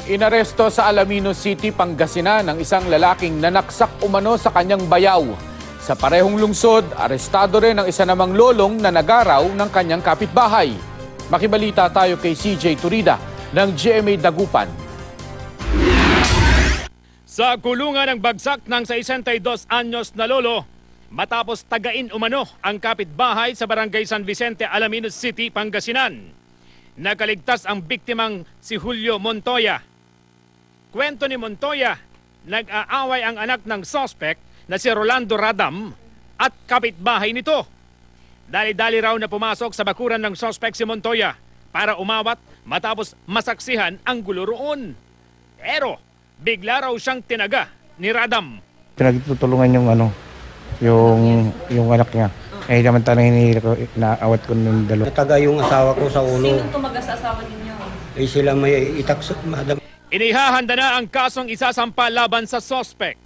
Inaresto sa Alaminos City, Pangasinan ang isang lalaking nanaksak umano sa kanyang bayaw. Sa parehong lungsod, arestado rin ang isa namang lolong na nagaraw ng kanyang kapitbahay. Makibalita tayo kay CJ Turida ng GMA Dagupan. Sa kulungan ng bagsak ng 62 anyos na lolo, matapos tagain umano ang kapitbahay sa barangay San Vicente, Alaminos City, Pangasinan. Nakaligtas ang biktimang si Julio Montoya. Kwento ni Montoya, nag-aaway ang anak ng suspect na si Rolando Radam at kapitbahay nito. Dali-dali raw na pumasok sa bakuran ng suspect si Montoya para umawat matapos masaksihan ang gulo roon. Pero bigla raw siyang tinaga ni Radam. Pinagtutulungan yung anak niya. Eh, naman tanong naawat ko ng dalawa. Nataga yung asawa ko sa ulo. Sino tumaga sa asawa ninyo? Eh, sila may itakso, madam. Inihahanda na ang kasong isasampa laban sa suspect.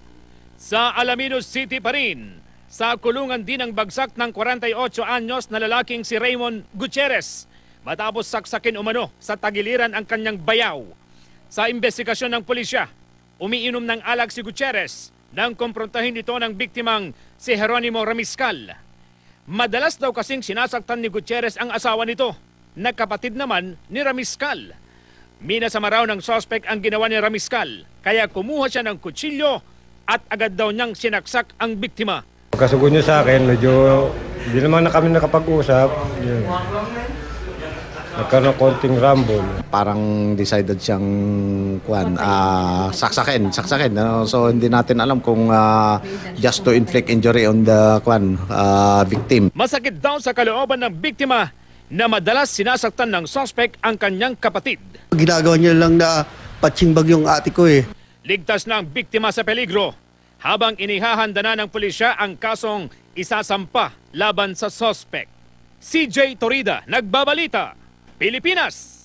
Sa Alaminos City pa rin, sa kulungan din ang bagsak ng 48 anyos na lalaking si Raymond Gutierrez matapos saksakin umano sa tagiliran ang kanyang bayaw. Sa investigasyon ng pulisya, umiinom ng alak si Gutierrez nang kumprontahin ito ng biktimang si Jeronimo Ramiscal. Madalas daw kasing sinasaktan ni Gutierrez ang asawa nito, na kapatid naman ni Ramiscal. Minasama raw ng suspect ang ginawa ni Ramiscal, kaya kumuha siya ng kutsilyo at agad daw niyang sinaksak ang biktima. Pagkasugo niyo sa akin, medyo hindi naman na kami nakapag-usap. Yun. Nagkaroon ng konting rumble. Parang decided siyang saksakin. So hindi natin alam kung just to inflict injury on the victim. Masakit daw sa kalooban ng biktima na madalas sinasaktan ng suspect ang kanyang kapatid. Ginagawa niya lang na patsingbag yung ate ko eh. Ligtas na ang biktima sa peligro habang inihahanda na ng pulisya ang kasong isasampa laban sa suspect. CJ Torida, Nagbabalita, Pilipinas.